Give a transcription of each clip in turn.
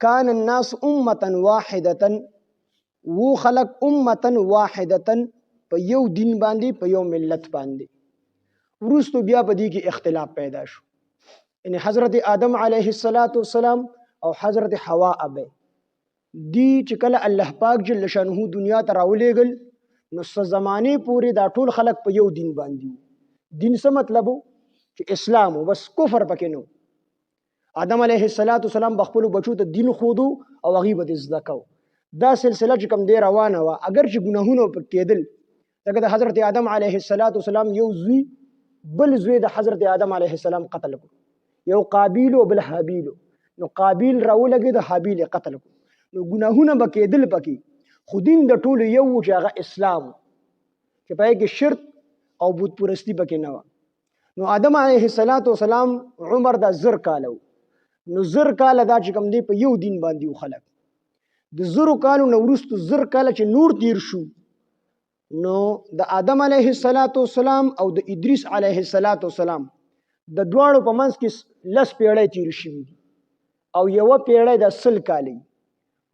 کان الناس امه واحده، وو خلق امه واحده په یو دین باندې په یو ملت باندې. وروستو بیا په دې کې اختلاف پیدا شو، یعنی حضرت آدم علیه السلام او حضرت حوا ابه دی چې کله الله پاک جل شانه دنیا ته راولېږل نو څه زمانې پورې دا ټول خلق په یو دین باندې وو. دین څه مطلب چې اسلام، بس کفر پکې نو. آدم علیه السلام بخپلو بچو ته دین خودو او هغوی به د زده کو. دا سلسله چې کوم دی روانه وه، اگر چې ګناهونه پکې کېدل، لکه د حضرت آدم علیه السلام یو زوی بل زوی د حضرت آدم علیه السلام قتل کړو، یو قابیل او بل حابیل. نو قابیل راولګېد، حابیل یې قتل کړو. نو ګناهونه به کېدل پکې، خو دین د ټولو یو و چې هغه اسلام و، چې په هغې کې شرک او بت پرستي پکې نه وه. نو آدم علیه السلام عمر دا 1000 کاله و. نو 1000 کاله دا چې کوم دی په یو دین باندې و خلک. د 1000 کالو نه وروستو 1000 کاله چې نور تیر شو، نو د آدم علیه السلام او د ادریس علیه السلام د دواړو په منځ کې 10 پیړۍ تیر شوي دي او یوه پیړۍ د 100 کالې.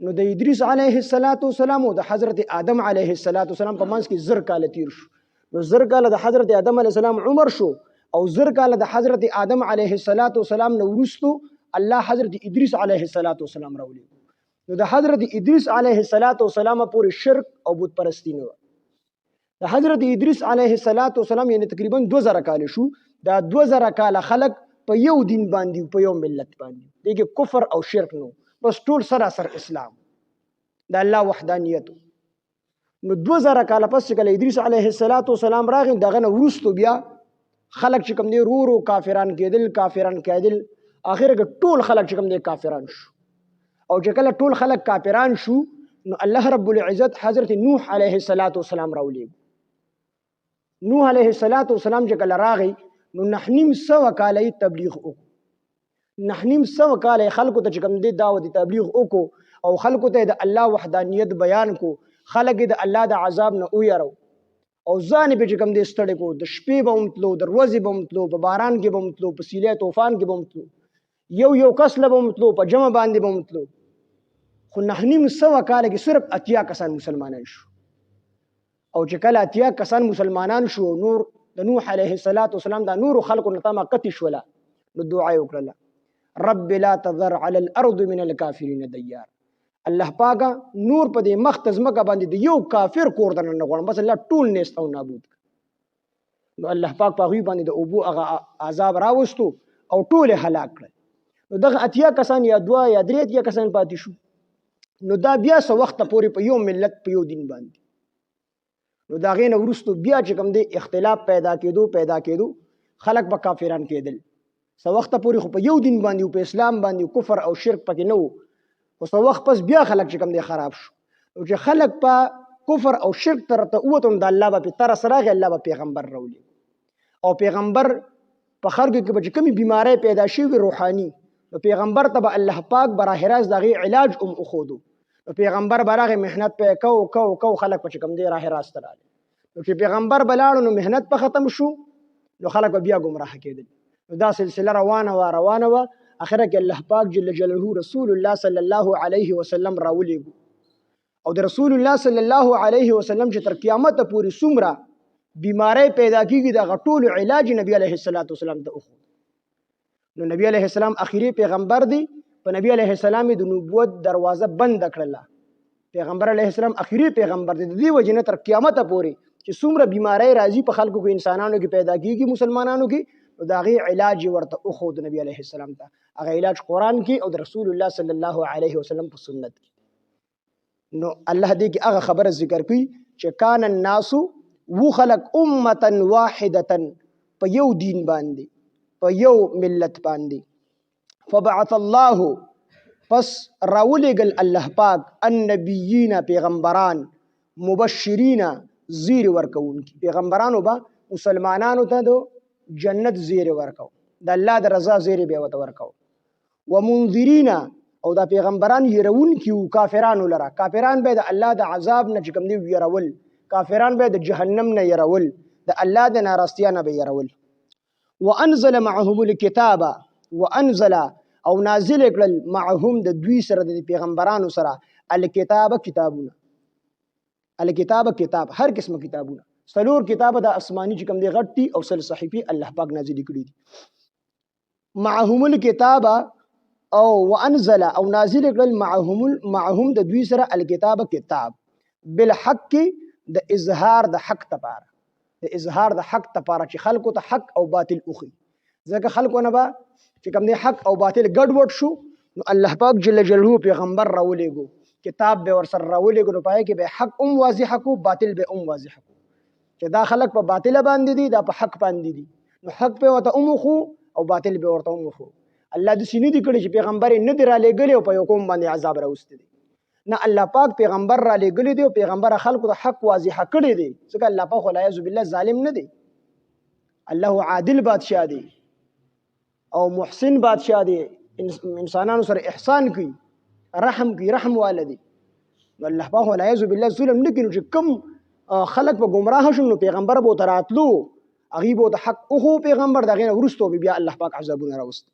نو د ادریس علیه السلام او د حضرت آدم علیه السلام په منځ کې 1000 کاله تیر شو. نو 1000 کاله د حضرت آدم علیه السلام عمر شو، او 1000 کاله د حضرت آدم علیه السلام نه وروستو الله حضرت ادریس علیه السلام راولېږه. نو د حضرت ادریس علیه السلام پورې شرک او بت پرستی نه وه. د حضرت ادریس علیه السلام یعنی تقریبا 2000 کاله شو. دا 2000 کاله خلق په یو دین باندې، په یو ملت باندې، دې کې کفر او شرک نو، بس ټول سراسر اسلام د الله وحدانیت. نو 2000 کاله پس چې کله ادریس علیه السلام راغی، دغه نه وروستو بیا خلق چې کوم دی ورو کافران کېدل. آخر کې ټول خلق چې کوم دی کافران شو. او چې کله ټول خلق کافران شو، نو الله رب العزت حضرت نوح علیه السلام راولېږه. نوح علیه السلام چې کله راغی، نو 900 کاله یې تبلیغ وکړو. 900 کاله یې خلکو ته چې کوم دی دعوت تبلیغ وکړو، او خلکو ته د الله وحدانیت بیان کو. خلک یې د الله د عذاب نه ویرو، او ځان یې چې کوم دی ستړی کو. د شپې به هم تلو، د ورځې به هم تلو، په باران کې به هم تلو، په سیلۍ طوفان کې به هم تلو، یو کس له به هم تلو، په جمع باندې به هم تلو. خو 900 کاله کې صرف 80 کسان مسلمانان شو. او چې کله 80 کسان مسلمانان شو، نور د نوح علیه السلام دا نورو خلکو نه طمع قطع شوله. نو دعا یې وکړله، رب لا تذر علی الارض من الکافرین دیار. الله پاکه نور په دې مخ ته ځمکه باندې د یو کافر کور دننه نه غواړم، بس الله ټول نیست او نابود کړه. نو الله پاک په هغوی باندې د اوبو هغه عذاب راوستو او ټول یې هلاک کړل. نو دغه 80 کسان یا 2 یا 3 اتیا کسان پاتې شو. نو دا بیا څه وخته پورې په یو ملت، په یو دین باندې. نو د هغې نه وروستو بیا چې کوم دی اختلاف پیدا کېدو، خلک به کافران کېدل. څه وخته پورې خو په یو دین باندې، په اسلام باندې کفر او شرک پکې نه و. خو څه وخت پس بیا خلک چې کوم دی خراب شو. او چې خلک په کفر او شرک طرف ته ووتل، د الله به په طرس راغی، الله به پیغمبر راولېږي. او پیغمبر په خلکو کې به چې کومې بیمارۍ پیدا شوي روحاني، نو پیغمبر ته به الله پاک براه راست د هغې علاج هم وښودو. نو پیغمبر به راغی، محنت پې کو خلک به چې کوم دی راه راست راغی. نو چې پیغمبر به لاړو، نو محنت په ختم شو، نو خلک به بیا ګمراه کېدل. نو دا سلسله روانه وه. اخره کې الله پاک جل جلاله رسول الله صلی الله علیه وسلم راولېږو. او د رسول الله صلی الله علیه وسلم چې تر قیامته پورې څومره بیماری پیدا کېږي، د هغه ټولو علاج نبی علیه السلام ته وښود. نو نبی علیه السلام اخیری پیغمبر دی. په نبی علیه السلام د نبوت دروازه بند کړله. پیغمبر علیه السلام اخیری پیغمبر دی. د دې وجې نه تر قیامته پورې چې څومره بیماری راځي په خلکو کې، انسانانو کې پیدا کېږي، مسلمانانو کې، نو د هغې علاج یې ورته وښود نبی علیه السلام ته. هغه علاج قرآن کې او د رسول الله صلی الله علیه وسلم په سنت کې. نو الله دې کې هغه خبره ذکر کوي چې کان الناس، و خلق امه واحده، په یو دین باندې، په یو ملت باندې. فبعث الله، پس راولېږل الله پاک، النبیین پیغمبران، مبشرین زیر ورکوونکي. پیغمبرانو به مسلمانانو ته د جنت زیر ورکو، د الله د رضا زیر به ورته ورکو. ومنذرین، او دا پیغمبران يرونکي وو کافرانو لره. کافران به د الله د عذاب نه چې کوم دی يرول، کافران به د جهنم نه يرول، د الله د ناراستیا نه به يرول. وانزل معهم الكتاب، وانزل، او نازل کړل معهم د دوی سره د پیغمبرانو سره الکتاب کتابونه، الکتاب کتاب هر قسمه کتابونه، څلور کتابه د آسماني چې کوم دی غټي او سل صحیفه الله پاک نازل کړي دي. معهم الکتاب او وانزل او نازل کړل معهم د دوی سره الکتاب کتاب بالحق د اظهار د حق لپاره، د اظهار د حق لپاره چې خلکو ته حق او باطل اوخي. ځکه خلکو نه به چې کوم دی حق او باطل ګډ وډ شو نو الله پاک جل جلاله پیغمبر راولېګو، کتاب به ور سره راولېګو، نو پای کې به حق واضح کو باطل به واضح کو، چې دا خلک په باطل باندې دي دا په حق باندې دي، نو حق په وته خو او باطل به ورته خو. الله د سینې دي کړي چې پیغمبر نه دی را لېګلې او په یو قوم باندې عذاب راوستي دي، نه الله پاک پیغمبر را لېګلې دی او پیغمبر خلکو ته حق واضح کړی دی. ځکه الله پاک لا یعذ بالله ظالم نه دی، الله عادل بادشاہ دی او محسن بادشاہ دی، انسانانو سره احسان کوي، رحم کوي، رحم والدي. الله پاک لا یعذ بالله ظلم نه کوي، چې کم خلق په گمراه شون نو پیغمبر به تراتلو هغه به د حق او پیغمبر دغه ورستو بیا الله پاک عذابونه راوست.